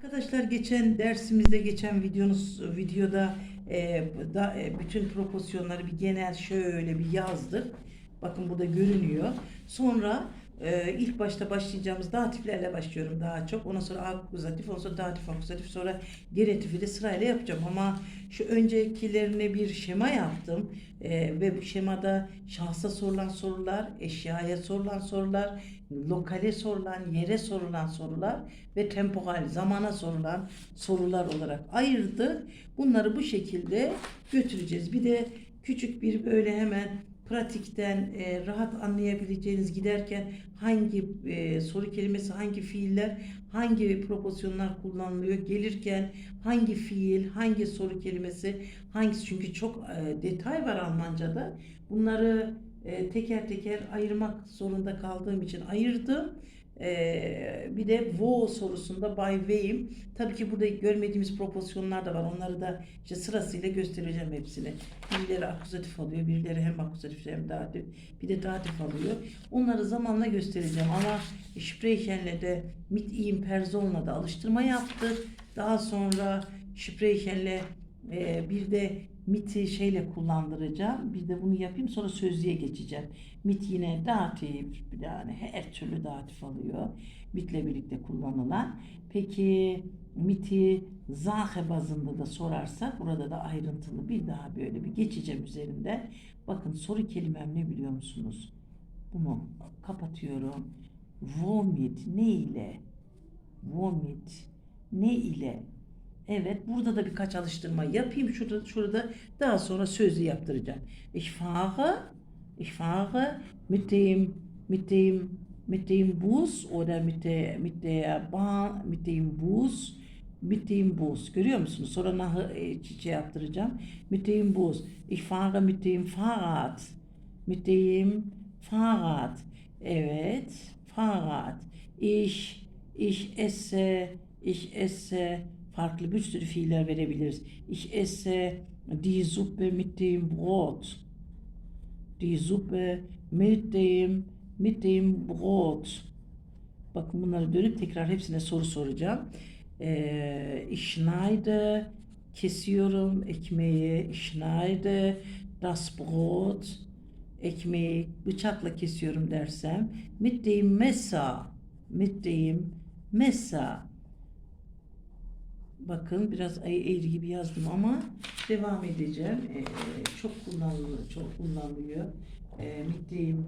Arkadaşlar geçen dersimizde videoda bütün proporsiyonları bir genel şöyle bir yazdık. Bakın burada görünüyor. Sonra ilk başta başlayacağımız datiflerle başlıyorum daha çok. Ondan sonra akuzatif, ondan sonra datif akuzatif, sonra genitifi de sırayla yapacağım. Ama şu öncekilerine bir şema yaptım. Ve bu şemada şahsa sorulan sorular, eşyaya sorulan sorular, lokale sorulan, yere sorulan sorular ve temporal, zamana sorulan sorular olarak ayırdık. Bunları bu şekilde götüreceğiz. Bir de küçük bir böyle hemen pratikten rahat anlayabileceğiniz, giderken hangi soru kelimesi, hangi fiiller, hangi proporsiyonlar kullanılıyor, gelirken hangi fiil, hangi soru kelimesi, hangisi, çünkü çok detay var Almanca'da. Bunları teker teker ayırmak zorunda kaldığım için ayırdım. Bir de wo sorusunda by whom, tabii ki burada görmediğimiz proporsiyonlar da var. Onları da işte sırasıyla göstereceğim hepsini. Birileri akuzatif alıyor, birileri hem akuzatif hem datif, bir de datif alıyor. Onları zamanla göstereceğim ama Sprechen'le de mit ihm Person'la da alıştırma yaptık. Daha sonra Sprechen'le bir de mit'i şeyle kullandıracağım. Bir de bunu yapayım, sonra sözlüğe geçeceğim. Mit yine datif, yani her türlü datif alıyor. Mit'le birlikte kullanılan. Peki mit'i Sache bazında da sorarsak burada da ayrıntılı bir daha böyle bir geçeceğim üzerinde. Bakın soru kelimem ne biliyor musunuz? Bunu kapatıyorum. Womit ne ile? Womit ne ile? Evet, burada da birkaç alıştırma yapayım. Şurada daha sonra sözlü yaptıracağım. Ich fahre mit dem Bus oder mit der Bahn, mit dem Bus. Görüyor musunuz? Sonra şey yaptıracağım. Mit dem Bus. Ich fahre mit dem Fahrrad. Mit dem Fahrrad. Evet, Fahrrad. Ich esse farklı bir sürü fiiller verebiliriz. Ich esse die Suppe mit dem Brot. Die Suppe mit dem Brot. Bakın bunları dönüp tekrar hepsine soru soracağım. Ich schneide, kesiyorum ekmeği. Ich schneide das Brot. Ekmeği bıçakla kesiyorum dersem. Mit dem Messer. Mit dem Messer. Bakın biraz eğri gibi yazdım ama devam edeceğim. Çok kullanılıyor. Mittiğim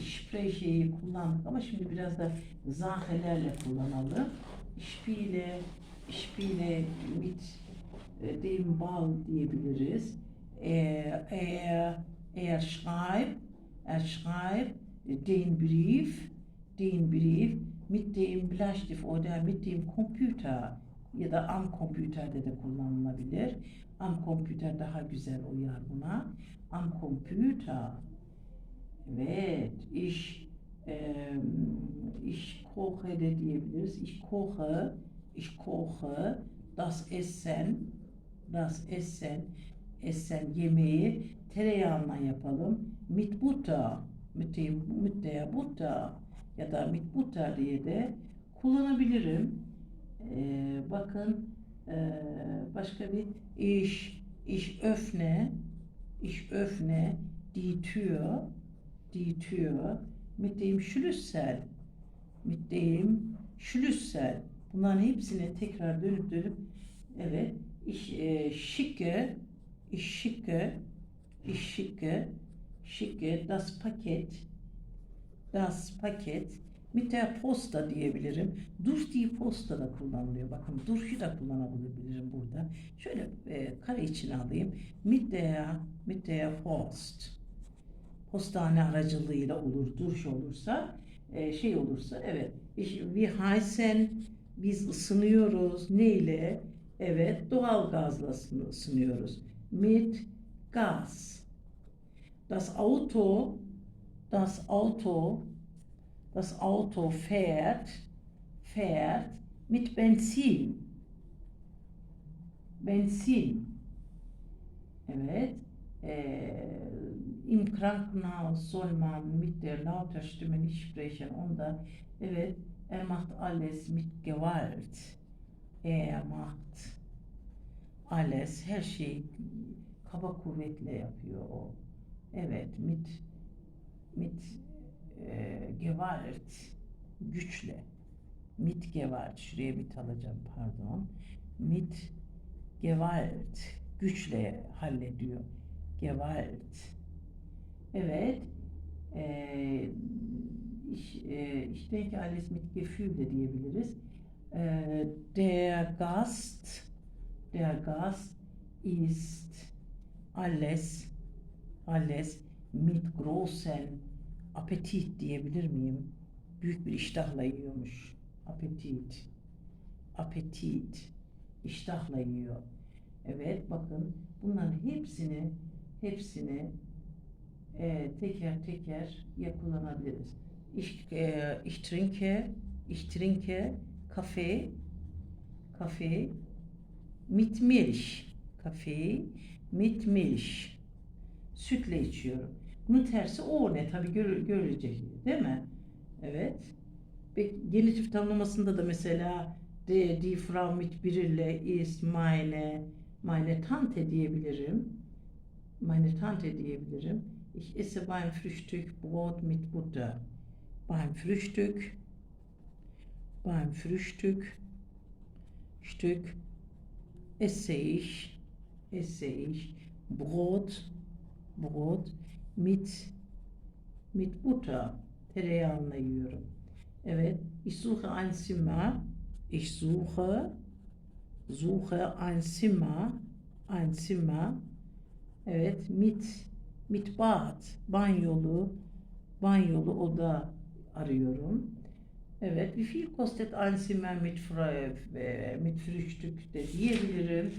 Spreche'yi kullandık ama şimdi biraz da zahelerle kullanalım. Ich spiele mit dem Ball diyebiliriz. Er schreibt den Brief mit dem Bleistift oder mit dem Computer ya da am Computer'de de kullanılabilir. Am Computer daha güzel uyar buna. Am Computer. Evet, ich koche de diyebiliriz. Ich koche das Essen yemeği tereyağından yapalım. Mit Butter, mit der Butter ya da mit Butter diye de kullanabilirim. Bakın başka bir ich öffne die Tür mit dem Schlüssel. Bunların hepsini tekrar dönüp evet, ich schicke das Paket mit der Posta diyebilirim. Durch die Posta da kullanılıyor. Bakın durch'u da kullanabilirim burada. Şöyle kare içine alayım. Mit der Post. Postane aracılığıyla olur. Durch olursa, şey olursa, evet. Wir heißen, biz ısınıyoruz. Ne ile? Evet, doğal gazla ısınıyoruz. Mit Gas. Das Auto fährt mit Benzin. Evet. Im Krankenhaus soll man mit der lauter Stimme nicht sprechen. Onda evet, macht alles mit Gewalt. macht alles, her şeyi kaba kuvvetle yapıyor o. Evet, mit Gewalt, güçle. Mit Gewalt, şuraya mit alacağım pardon. Mit Gewalt, güçle hallediyor. Gewalt. Evet. Ich denke alles mit Gefühl de diyebiliriz. Der Gast ist alles mit großen Appetit diyebilir miyim? Büyük bir iştahla yiyormuş. Appetit. İştahla yiyor. Evet, bakın bunların hepsini teker teker kullanabiliriz. Ich trinke Kaffee mit Milch. Kaffee mit Milch. Sütle içiyorum. Bunun tersi o ne? Tabii görecek, değil mi? Evet. Genitif tanımlamasında da mesela die Frau mit Brille ist meine Tante diyebilirim. Meine Tante diyebilirim. Ich esse beim Frühstück Brot mit Butter. Beim Frühstück esse ich Brot mit Butter. Tereyağını yiyorum. Evet. Ich suche ein Zimmer. Ich suche ein Zimmer. Evet. Mit Bad. Banyolu oda arıyorum. Evet. Wie viel kostet ein Zimmer mit Frühstück de diyebilirim.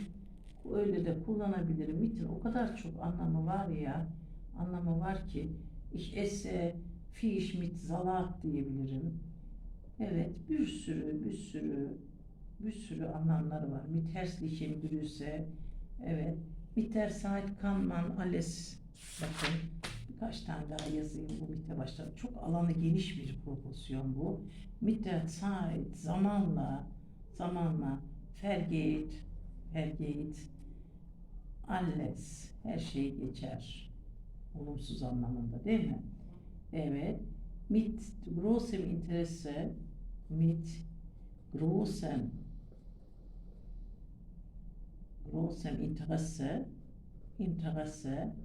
Öyle de kullanabilirim. Mit'in o kadar çok anlamı var ki ich esse Fish mit Salat diyebilirim. Evet, bir sürü anlamları var. Mit herzlichen Grüße. Evet. Mit der Zeit kann man alles. Bakın birkaç tane daha yazayım bu mit'e başlar. Çok alanı geniş bir proposyon bu. Mit der Zeit, zamanla vergeht alles. Her şey geçer. Olumsuz anlamında değil mi? Evet. Mit großem Interesse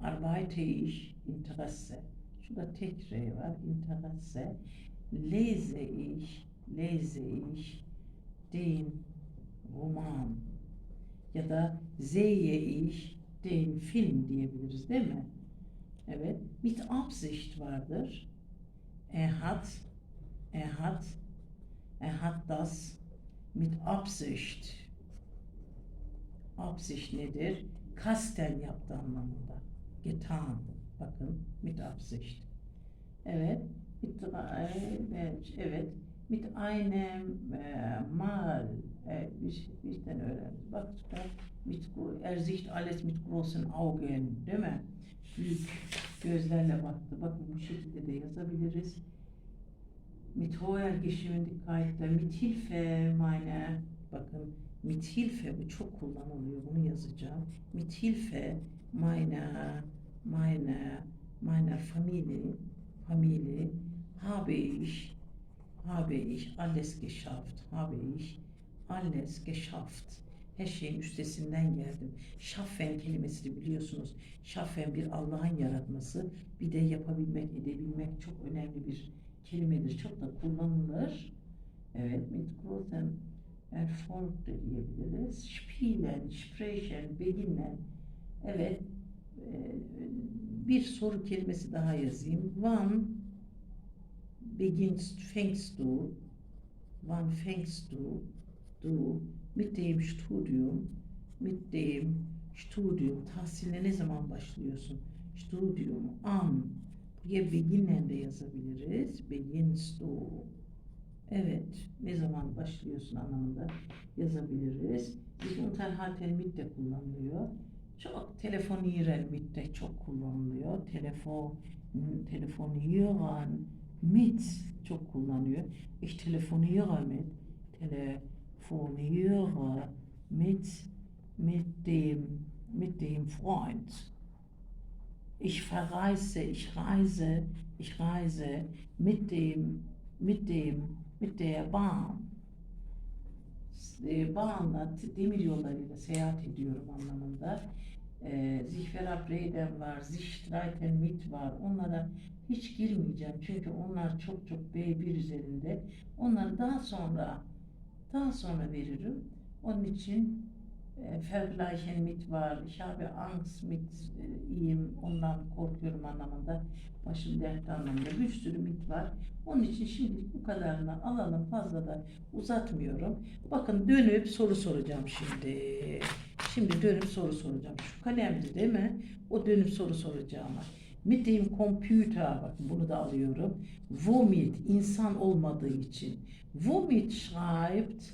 arbeite ich Interesse. Şurada tek R var. Interesse. Lese ich den Roman. Ya da sehe ich den Film diyebiliriz değil mi? Evet. Mit Absicht vardır. Er hat das mit Absicht. Absicht nedir? Kasten yaptı anlamında. Getan. Bakın. Mit Absicht. Evet. Evet. Mit einem Mal. Bizden öğrendik. Bak er sieht alles mit großen Augen. Değil mi? Büyük gözlerle baktı. Bakın bu şekilde de yazabiliriz. Mit hoher Geschwindigkeit, mit Hilfe meiner, bakın mit Hilfe bu çok kullanılıyor. Bunu yazacağım. Mit Hilfe meiner Familie habe ich alles geschafft. Her şeyin üstesinden geldim. Schaffen kelimesini biliyorsunuz. Schaffen bir Allah'ın yaratması. Bir de yapabilmek, edebilmek çok önemli bir kelimedir. Çok da kullanılır. Evet, mit großen Erfolg de diyebiliriz. Spielen, sprechen, beginnen. Evet, bir soru kelimesi daha yazayım. Wann fängst du mit dem Studium tahsiline ne zaman başlıyorsun? Studium an. Buraya beginnen de yazabiliriz. Beginnst du. Evet. Ne zaman başlıyorsun anlamında yazabiliriz. Biz unterhalten mit de kullanılıyor. Çok telefonieren mit de çok kullanılıyor. Telefonieren mit çok kullanıyor. Ich telefoniere mit. telefoniere mit dem Freund. Ich verreise, ich reise mit der Bahn. Bahnla, demir yollarıyla seyahat ediyorum anlamında. Sich verabreden var, sich streiten mit var. Onlara hiç girmeyeceğim çünkü onlar çok B1 üzerinde. Onları daha sonra veririm. Onun için vergleichen mit var. Ich habe Angst mit ihm. Ondan korkuyorum anlamında. Başım dertte anlamında. Bir sürü mit var. Onun için şimdilik bu kadarını alalım. Fazla da uzatmıyorum. Bakın dönüp soru soracağım şimdi. Şimdi dönüp soru soracağım. Şu kalemdi değil mi? O dönüp soru soracağım. Mit dem Computer. Bakın bunu da alıyorum. Womit? İnsan olmadığı için. Womit schreibt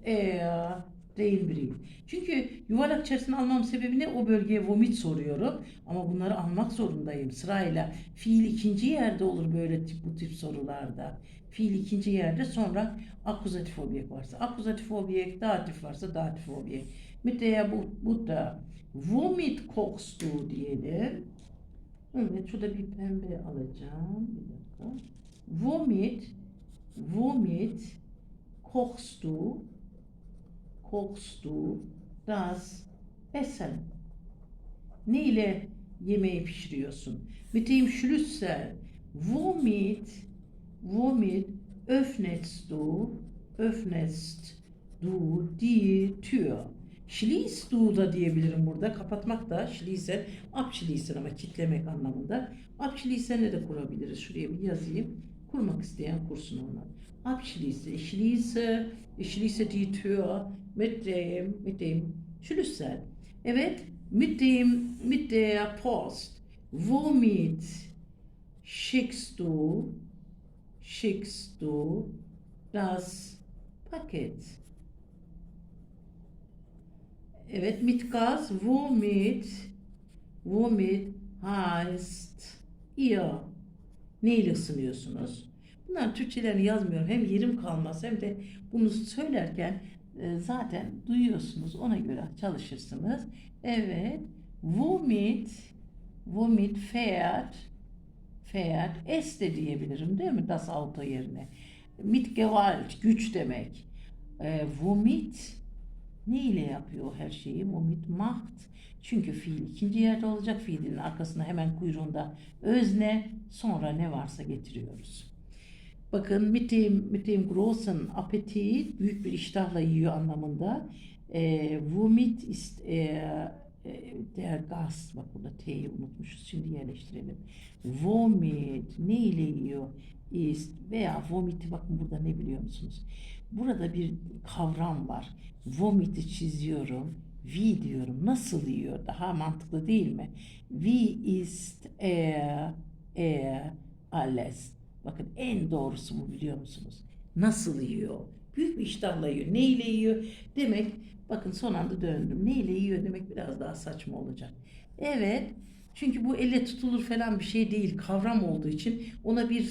er den Brief. Çünkü yuvarlak içerisine almam sebebi ne? O bölgeye vomit soruyorum. Ama bunları almak zorundayım sırayla. Fiil ikinci yerde olur böyle bu tip sorularda. Fiil ikinci yerde, sonra akuzatif objekt varsa akuzatif objekt, datif varsa datif objekt. Mit der Butter. Womit kochst du diyelim. Evet, şurada bir pembe alacağım. Bir dakika. Womit kochst du das Essen? Ne ile yemeği pişiriyorsun? Mit dem Schlüssel. Womit öffnest du die Tür? Schließt du da diyebilirim burada. Kapatmak da schließen, abschließen ama kitlemek anlamında. Abschließen'le de kurabiliriz. Şuraya bir yazayım. Kurmak isteyen kursun onu. Abschließe. Ich schließe die Tür mit dem Schlüssel. Evet, mit der Post. Womit schickst du das Paket? Evet, mit Gas. Womit heißt ihr? Ne ile ısınıyorsunuz? Bunların Türkçelerini yazmıyorum. Hem yerim kalmaz hem de bunu söylerken zaten duyuyorsunuz. Ona göre çalışırsınız. Evet. Womit fährt es de diyebilirim değil mi? Das Auto yerine. Mit Gewalt, güç demek. Womit ne ile yapıyor her şeyi? Womit macht. Çünkü fiil ikinci yerde olacak. Fiilin arkasında hemen kuyruğunda özne, sonra ne varsa getiriyoruz. Bakın mit dem großen Appetit, büyük bir iştahla yiyor anlamında. Womit ist der Gast. Bak burada T'yi unutmuşuz. Şimdi yerleştirelim. Womit ne ile yiyor? Ist veya womit, bakın burada ne biliyor musunuz? Burada bir kavram var. Womit'i çiziyorum. Wie diyorum. Nasıl yiyor? Daha mantıklı değil mi? Wie ist alles? Bakın en doğrusu bu, biliyor musunuz? Nasıl yiyor? Büyük bir iştahla yiyor. Ne ile yiyor? Demek, bakın son anda döndüm. Ne ile yiyor demek biraz daha saçma olacak. Evet. Çünkü bu elle tutulur falan bir şey değil. Kavram olduğu için ona bir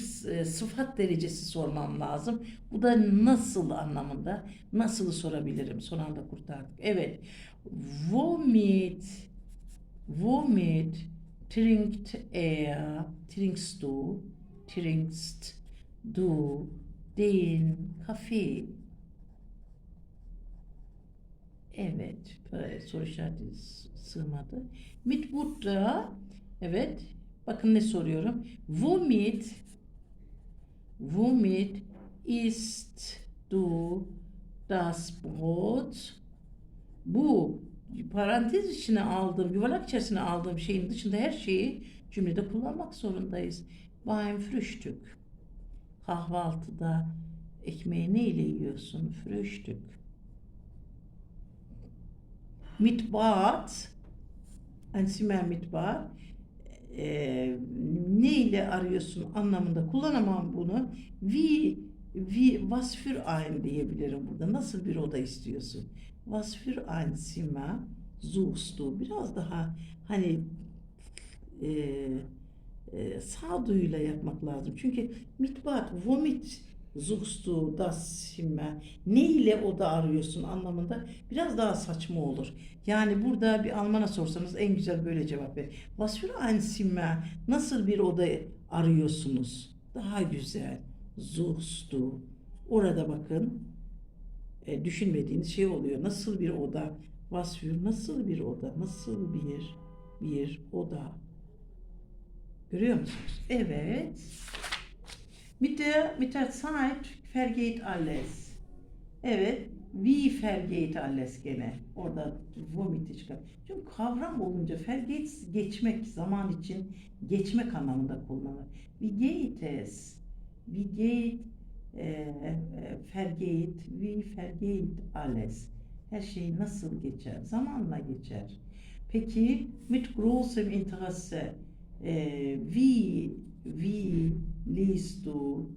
sıfat derecesi sormam lazım. Bu da nasıl anlamında. Nasıl'ı sorabilirim. Son anda kurtardık. Evet. Womit trinkst du den Kaffee? Evet. Soru işareti sığmadı. Mit Butter. Evet. Bakın ne soruyorum. Womit isst du das Brot? Bu parantez içine aldığım, yuvarlak içerisine aldığım şeyin dışında her şeyi cümlede kullanmak zorundayız. Beim Frühstück. Kahvaltıda ekmeği ne ile yiyorsun? Frühstück. Mit Bad. Ein Zimmer mit Bad. Ne ile arıyorsun anlamında kullanamam bunu. Was für ein diyebilirim burada. Nasıl bir oda istiyorsun? Was für ein Zimmer suchst du? Biraz daha hani sağduyuyla yapmak lazım. Çünkü mit Bad, vomit Suchst du das immer? Ne ile oda arıyorsun anlamında biraz daha saçma olur. Yani burada bir Alman'a sorsanız en güzel böyle cevap ver. Was für ein Zimmer? Nasıl bir oda arıyorsunuz? Daha güzel. Suchst du. Orada bakın düşünmediğiniz şey oluyor. Nasıl bir oda? Was für nasıl bir oda? Nasıl bir oda? Görüyor musunuz? Evet. Mit der Zeit vergeht alles. Evet. Wie vergeht alles gene. Orada womit çıkar. Çünkü kavram olunca vergeht geçmek, zaman için geçmek anlamında kullanılır. Wie geht es? Wie geht vergeht, wie vergeht alles. Her şey nasıl geçer? Zamanla geçer. Peki mit großem Interesse wie liest du?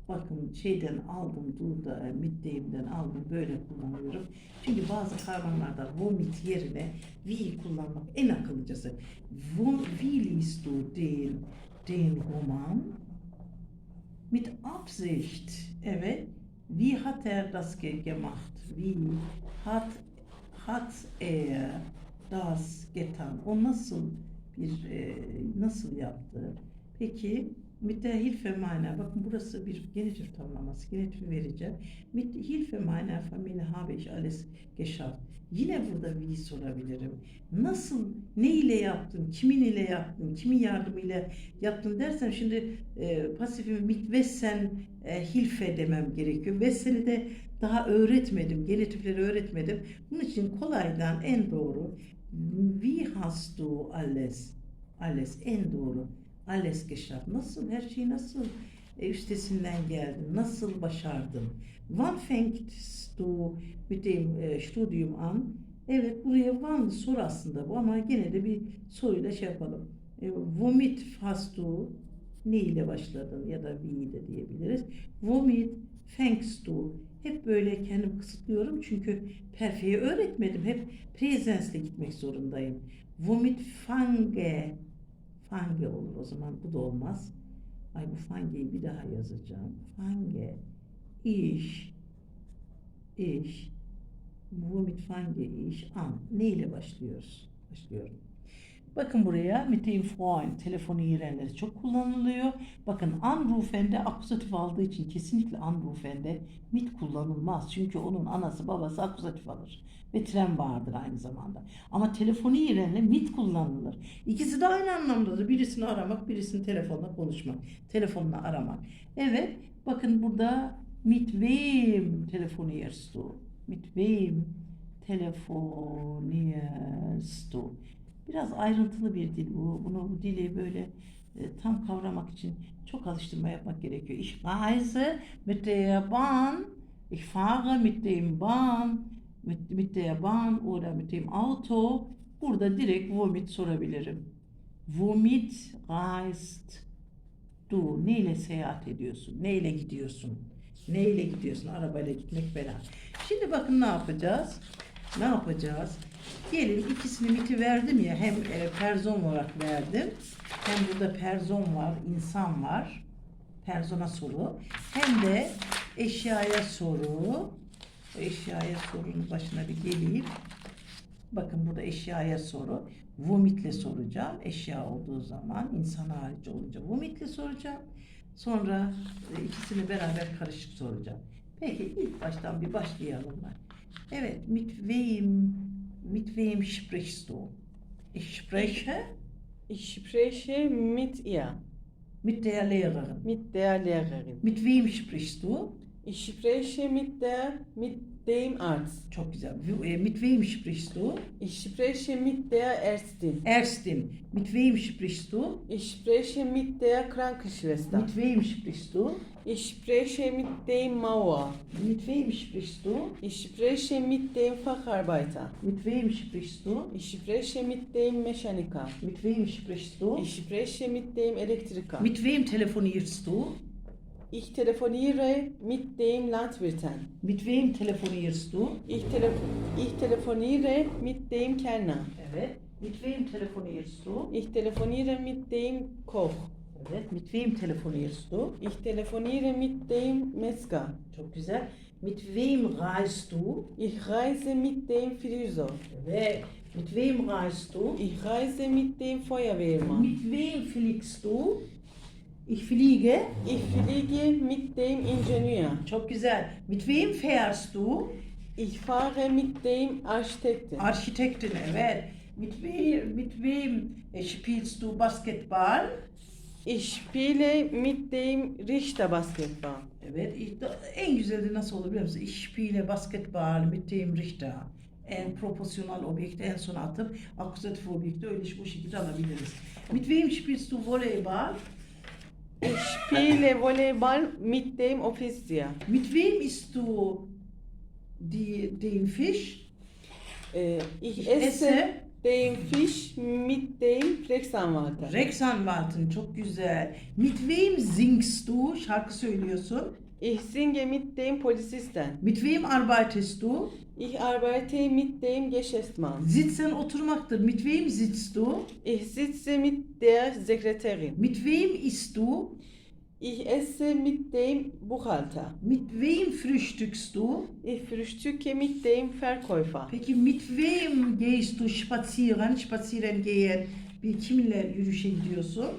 Bakın şeyden aldım, burada mitteyimden aldım, böyle kullanıyorum. Çünkü bazı kavramlarda vomit yerine wie kullanmak en akıllıcası. Wie liest du den Roman? Mit Absicht. Evet. Wie hat er das gemacht? Wie hat er das getan? O nasıl yaptı? Peki mit der Hilfe meiner, bakın burası bir genitif tamlaması, genitifi vereceğim. Mit Hilfe meiner Familie habe ich alles geschafft. Yine burada wie sorabilirim. Nasıl, ne ile yaptın, kimin ile yaptın, kimin yardımıyla yaptın dersem şimdi pasifimi mit wessen Hilfe demem gerekiyor. Wessen'i de daha öğretmedim, genitifleri öğretmedim. Bunun için kolaydan en doğru wie hast du alles? Alles en doğru. Alles geschafft. Nasıl, her şeyi nasıl üstesinden geldin, nasıl başardın? Wann fängst du mit dem Studium an? Evet, buraya wann soru aslında bu ama gene de bir soruyla şey yapalım. Womit hast du? Ne ile başladın ya da wie de diyebiliriz. Womit fängst du? Hep böyle kendim kısıtlıyorum çünkü perfeyi öğretmedim. Hep presensle gitmek zorundayım. Womit fange olur o zaman, bu da olmaz. Ay, bu fangeyi bir daha yazacağım. Fange, iş, womit fange iş, an. Ne ile başlıyoruz? Başlıyorum. Bakın buraya mit dem Freund telefoniyerenleri çok kullanılıyor. Bakın anrufende akuzatif aldığı için kesinlikle anrufende mit kullanılmaz. Çünkü onun anası babası akuzatif alır. Ve tren vardır aynı zamanda. Ama telefoniyerenle mit kullanılır. İkisi de aynı anlamdadır. Birisini aramak, birisini telefonla konuşmak. Telefonla aramak. Evet, bakın burada mit wem telefonierst du? Mit wem telefonierst du? Biraz ayrıntılı bir dil bu. Bu dili böyle tam kavramak için çok alıştırma yapmak gerekiyor. Ich reise mit der Bahn. Ich fahre mit dem Bahn. Mit der Bahn oder mit dem Auto. Burada direkt womit sorabilirim. Womit reist du? Neyle seyahat ediyorsun? Neyle gidiyorsun? Neyle gidiyorsun? Arabayla gitmek bela. Şimdi bakın ne yapacağız? Ne yapacağız? Gelin ikisini miti verdim ya, hem person olarak verdim, hem burada person var, insan var, persona soru, hem de eşyaya soru. Eşyaya sorunun başına bir geleyim. Bakın burada eşyaya soru. Vomitle soracağım. Eşya olduğu zaman, insan harici olunca vomitle soracağım. Sonra ikisini beraber karışık soracağım. Peki ilk baştan bir başlayalım. Evet, mit wem sprichst du? Ich spreche mit ihr. Mit der Lehrerin. Mit der Lehrerin. Mit wem sprichst du? Ich spreche mit dem Arzt. Çok güzel. Mit wem sprichst du? Ich spreche mit der Ärztin. Ärztin. Mit wem sprichst du? Ich spreche mit der Krankenschwester. Mit wem sprichst du? Ich spreche mit dem Mauer. Mit wem sprichst du? Ich spreche mit dem Facharbeiter. Mit wem sprichst du? Ich spreche mit dem Mechaniker. Mit wem sprichst du? Ich spreche mit dem Elektriker. Mit wem telefonierst du? Ich telefoniere mit dem Landwirten. Mit wem telefonierst du? Ich telefoniere mit dem Kellner. Evet. Mit wem telefonierst du? Ich telefoniere mit dem Koch. Evet. Mit wem telefonierst du? Ich telefoniere mit dem Metzger. Çok güzel. Mit wem reist du? Ich reise mit dem Friseur. Evet. Mit wem reist du? Ich reise mit dem Feuerwehrmann. Mit wem fliegst du? Ich fliege. Ich fliege mit dem Ingenieur. Çok güzel. Mit wem fährst du? Ich fahre mit dem Architekten. Architektin, evet. Mit wem spielst du Basketball? Ich spiele mit dem Richter Basketball. Evet, en güzeli nasıl olur biliyor musun? Ich spiele Basketball mit dem Richter. En proporsiyonel objekte en sona atıp akuzatif objekte öyle bu şekilde alabiliriz. Mit wem spielst du Volleyball? Ich spiele Volleyball mit dem Offizier. Mit wem isst du den Fisch? Ich Ich esse esse den Fisch mit dem Rechtsanwalt. Rechtsanwalt'ın çok güzel. Mit wem singst du? Şarkı söylüyorsun. Ich singe mit dem Polizisten. Mit wem arbeitest du? Ich arbeite mit dem Geschäftsmann. Sitzen oturmaktır. Mit wem sitzt du? Ich sitze mit der Sekretärin. Mit wem isst du? Ich esse mit dem Buchhalter. Mit wem frühstückst du? Ich frühstücke mit dem Verkäufer. Peki mit wem gehst du spazieren? Spazieren gehen. Bir kiminle yürüyüşe gidiyorsun?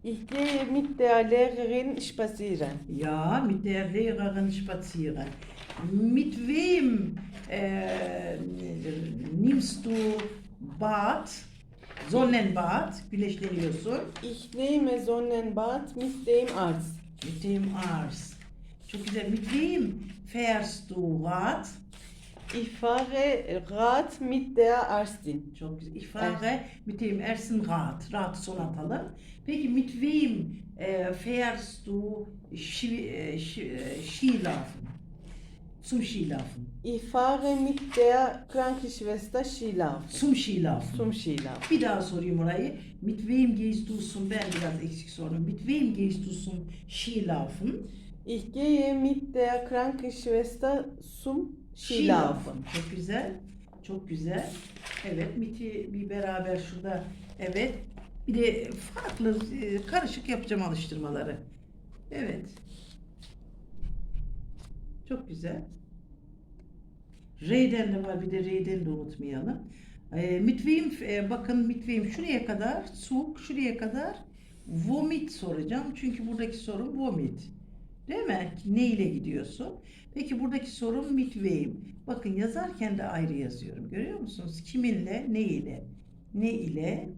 Ich gehe mit der Lehrerin spazieren. Ja, mit der Lehrerin spazieren. Mit wem nimmst du Bad? Sonnenbad, güneşleniyorsun. Ich nehme Sonnenbad mit dem Arzt. Mit dem Arzt. Çok güzel. Mit wem fährst du Rad? Ich fahre Rad mit der Arztin. Çok güzel. Ich fahre mit dem ersten Rad. Rad son atalım. Peki mit wem fährst du Skilaufen? Zum Skilaufen. Ich fahre mit der Krankenschwester Skilaufen. Zum Skilaufen. Zum Skilaufen. Bir daha sorayım orayı. Mit wem gehst du zum, ben biraz eksik sordum. Mit wem gehst du zum Skilaufen? Ich gehe mit der Krankenschwester zum Skilaufen. Çok güzel. Çok güzel. Evet, miti bir beraber şurada. Evet. Bir de farklı karışık yapacağım alıştırmaları. Evet. Çok güzel. R'den de var, bir de R'den de unutmayalım. Mit wem, bakın mit wem şuraya kadar, Zug şuraya kadar, vomit soracağım. Çünkü buradaki sorum vomit. Değil mi? Ne ile gidiyorsun? Peki buradaki sorum mit wem. Bakın yazarken de ayrı yazıyorum. Görüyor musunuz? Kiminle, ne ile? Ne ile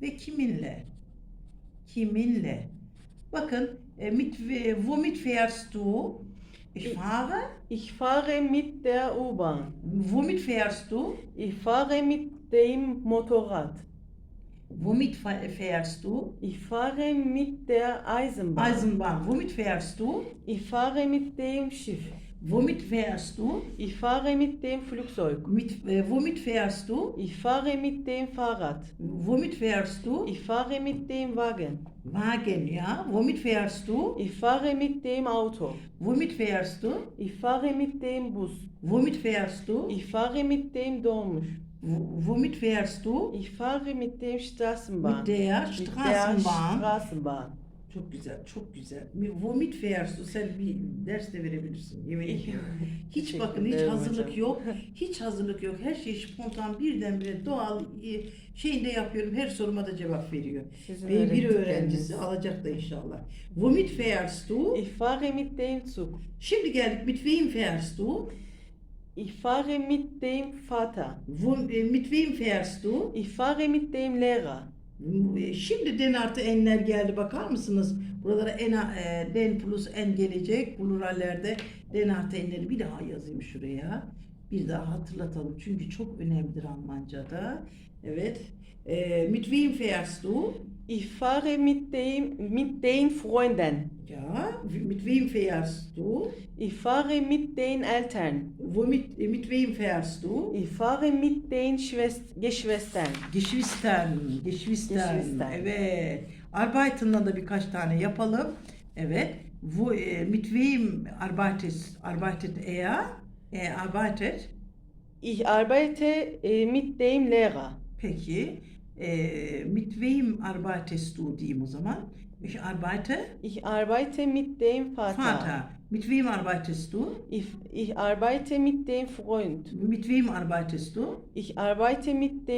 ve kiminle? Kiminle? Bakın womit fährst du? Ich fahre. Ich fahre mit der U-Bahn. Womit fährst du? Ich fahre mit dem Motorrad. Womit fährst du? Ich fahre mit der Eisenbahn. Eisenbahn. Womit fährst du? Ich fahre mit dem Schiff. Womit fährst du? Ich fahre mit dem Flugzeug. Womit fährst du? Ich fahre mit dem Fahrrad. Womit fährst du? Ich fahre mit dem Wagen. Wagen, ja. Womit fährst du? Ich fahre mit dem Auto. Womit fährst du? Ich fahre mit dem Bus. Womit fährst du? Ich fahre mit dem Dolmusch. Womit fährst du? Ich fahre mit dem Straßenbahn. Mit der Mit der Straßenbahn. Straßenbahn. Çok güzel, çok güzel. Womit fährst du? Sen bir ders de verebilirsin. Yemin ediyorum. Hiç bakın, hiç Teşekkür hazırlık ederim yok. Hiç hazırlık yok. Her şey spontan, birdenbire doğal şeyinde yapıyorum. Her soruma da cevap veriyor. Sizin Ve bir öğrettikleriniz. öğrencisi alacak da inşallah. Womit fährst du? Ich fahre mit dem Zug. Şimdi geldik. Mit wem fährst du? Ich fahre mit dem Vater. Mit wem fährst du? Ich fahre mit dem Lehrer. Şimdi den artı enler geldi, bakar mısınız? Buralara den plus en gelecek. Plurallerde den artı enleri bir daha yazayım şuraya. Bir daha hatırlatalım. Çünkü çok önemlidir Almanca'da. Evet. Mit wem fährst du? Ich fahre mit den Freunden. Ja. Mit wem fährst du? Ich fahre mit den Eltern. Mit wem fährst du? Ich fahre mit den Geschwistern. Geschwistern. Geschwistern. Evet. Arbeiten'la da birkaç tane yapalım. Evet. Mit wem arbeitet er? Er arbeitet. Ich arbeite mit dem Lehrer. Peki. Mit wem arbeitest du diyeyim o zaman. Ich arbeite. Ich arbeite mit dem Vater. Vater. Mit wem arbeitest du? Ich arbeite mit dem Freund. Mit wem arbeitest du? Ich arbeite mit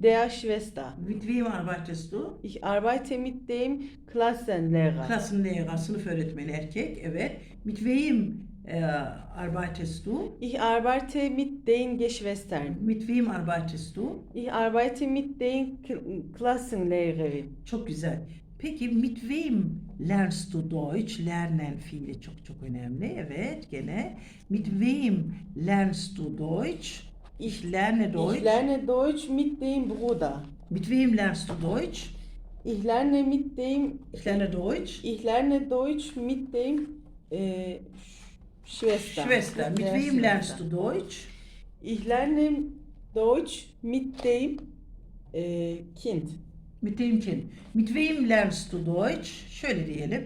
der Schwester. Mit wem arbeitest du? Ich arbeite mit dem Klassenlehrer. Klassenlehrer, sınıf öğretmeni erkek. Evet. Mit wem arbeitest du? Ich arbeite mit den Geschwistern. Mit wem arbeitest du? Ich arbeite mit den Klassenlehrerin. Çok güzel. Peki mit wem lernst du Deutsch? Lernen fiili çok önemli. Evet, gene. Mit wem lernst du Deutsch? Ich lerne Deutsch. Ich lerne Deutsch mit dem Bruder. Mit wem lernst du Deutsch? Ich lerne mit dem. Ich lerne Deutsch. Ich lerne Deutsch mit dem Schwester. Schwester. Mit Der wem Schwester. lernst du Deutsch? Ich lerne Deutsch mit dem Kind. Mit dem Kind. Mit wem lernst du Deutsch? Şöyle diyelim.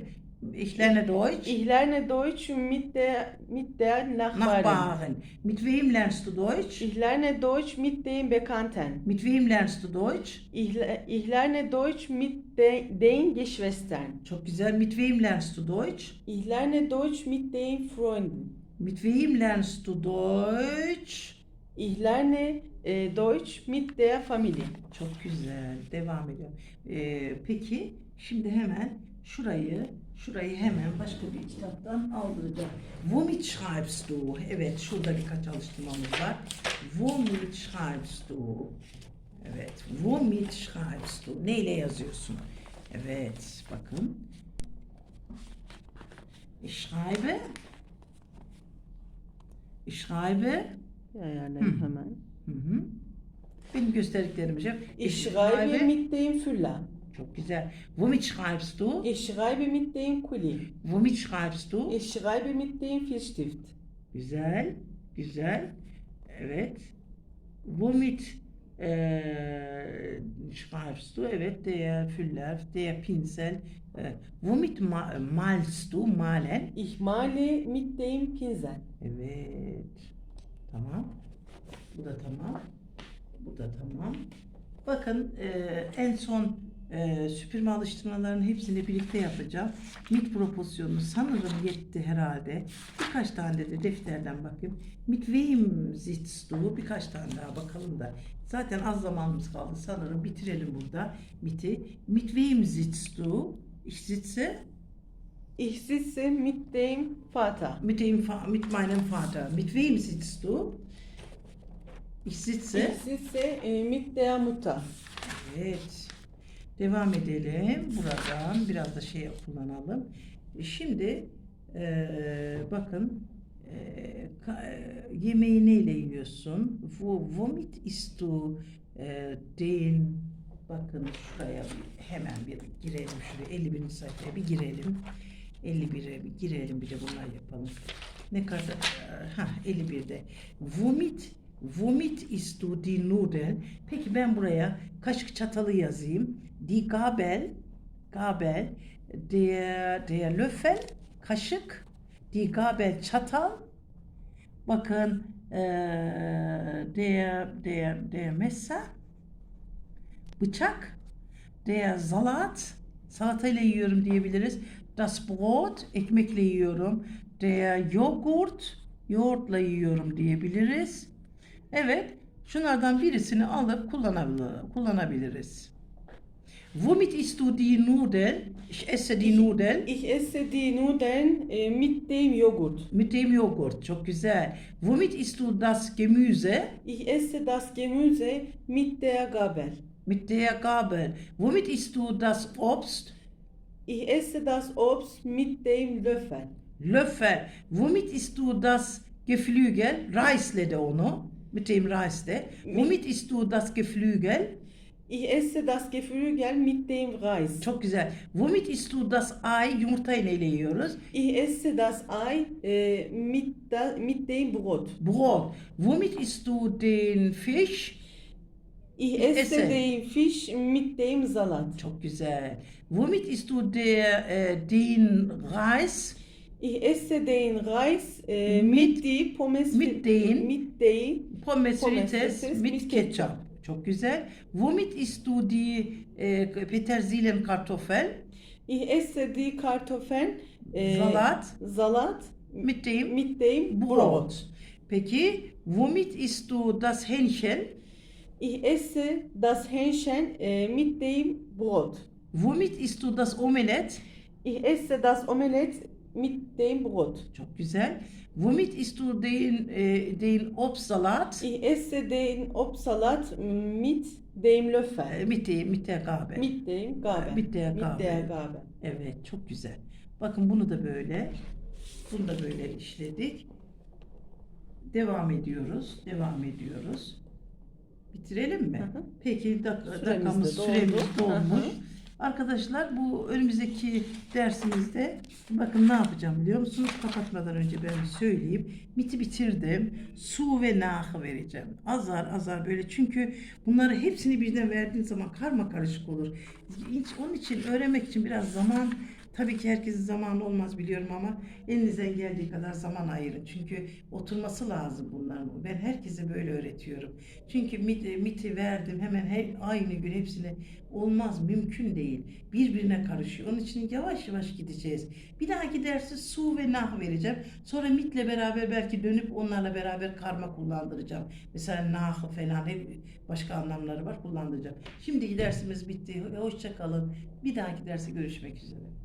Ich lerne Deutsch. Ich lerne Deutsch mit der Nachbarin. Nachbarin. Mit wem lernst du Deutsch? Ich lerne Deutsch mit dem Bekannten. Mit wem lernst du Deutsch? Ich lerne Deutsch mit den Geschwistern. Çok güzel. Mit wem lernst du Deutsch? Ich lerne Deutsch mit den Freunden. Mit wem lernst du Deutsch? Ich lerne Deutsch mit der Familie. Çok güzel. Devam ediyorum. Peki şimdi hemen şurayı hemen başka bir kitaptan aldıracağım. Womit schreibst du? Evet, şurada birkaç alıştırmamız var. Womit schreibst du? Evet, womit schreibst du? Neyle yazıyorsun? Evet, bakın. Ich schreibe. Yani Hı. hemen. Hı hı. Benim gösterdiklerim şey. Ich schreibe mit dem Füller. Çok güzel. Womit schreibst du? Ich schreibe mit dem Kuli. Womit schreibst du? Ich schreibe mit dem Filzstift. Güzel. Güzel. Evet. Womit schreibst du? Evet. Der Füller, der Pinsel. Womit malst du? Malen. Ich male mit dem Pinsel. Evet. Tamam. Bu da tamam. Bu da tamam. Bakın en son süpürme alıştırmalarının hepsini birlikte yapacağım. Mit propozisyonu sanırım yetti herhalde. Birkaç tane de defterden bakayım. Mit wem sitzt du? Birkaç tane daha bakalım da. Zaten az zamanımız kaldı. Sanırım bitirelim burada. Mit wem sitzt du? Ich sitze. Ich sitze mit dem Vater. Mit meinem Vater. Mit wem sitzt du? Ich sitze. Ich sitze mit der Mutter. Evet. Devam edelim. Buradan biraz da şey kullanalım. Şimdi bakın yemeği neyle yiyorsun? Womit isst du den? Bakın şuraya hemen bir girelim. Şuraya 51. sayfaya bir girelim. 51'e bir girelim, bir de bunlar yapalım. Ne kadar? 51'de. Womit isst du die Nudeln? Peki ben buraya kaşık çatalı yazayım. Die Gabel, der Löffel, kaşık. Die Gabel, çatal. Bakın der Messer, bıçak. Der Salat, salatayla yiyorum diyebiliriz. Das Brot, ekmekle yiyorum. Der Joghurt, yoğurtla yiyorum diyebiliriz. Evet, şunlardan birisini alıp kullanabiliriz. Womit isst du die Nudeln? Ich esse die Nudeln. Ich esse die Nudeln mit dem Joghurt. Mit dem Joghurt, çok güzel. Womit isst du das Gemüse? Ich esse das Gemüse mit der Gabel. Mit der Gabel. Womit isst du das Obst? Ich esse das Obst mit dem Löffel. Löffel. Womit isst du das Geflügel? Reisle de onu. Mit dem Reis de. Womit isst du das Geflügel? Ich esse das Geflügel mit dem Reis. Çok güzel. Womit isst du das Ei? Yumurtayı neyle yiyoruz? Ich esse das Ei mit dem Brot. Brot. Womit isst du den Fisch? Ich esse den Fisch mit dem Salat. Çok güzel. Womit isst du den Reis? Ich esse den Reis mit die Pommes mit den Pommes Pommes frites frites mit mit Ketchup. Çok güzel. Womit isst du die Petersilien Kartoffel? Ich esse die Kartoffeln. Salat mit dem mit dem Brot. Brot. Peki, womit isst du das Hähnchen? Ich esse das Hähnchen mit dem Brot. Womit isst du das Omelett? Ich esse das Omelett mit dem Brot. Çok güzel. Womit isst du den Obstsalat? Ich esse den Obstsalat mit dem Löffel. Mit der Gabel. Mit dem Gabel. Mit der Mit Gabel. der Gabel. Evet, çok güzel. Bakın bunu da böyle işledik. Devam ediyoruz. Bitirelim mi? Hı hı. Peki Süremiz de süremiz doldu. dolmuş. Hı hı. Arkadaşlar bu önümüzdeki dersimizde bakın ne yapacağım biliyor musunuz? Kapatmadan önce ben bir söyleyeyim. Miti bitirdim. Su ve nah vereceğim. Azar azar böyle çünkü bunları hepsini birden verdiğin zaman karma karışık olur. Onun için öğrenmek için biraz zaman. Tabii ki herkesin zamanı olmaz biliyorum ama elinizden geldiği kadar zaman ayırın. Çünkü oturması lazım bunların. Ben herkese böyle öğretiyorum. Çünkü MIT'i verdim hemen aynı gün hepsini olmaz, mümkün değil. Birbirine karışıyor. Onun için yavaş yavaş gideceğiz. Bir dahaki dersi su ve nah vereceğim. Sonra MIT'le beraber belki dönüp onlarla beraber karma kullandıracağım. Mesela nah falan hep başka anlamları var kullandıracağım. Şimdiki dersimiz bitti. Hoşça kalın. Bir dahaki derse görüşmek üzere.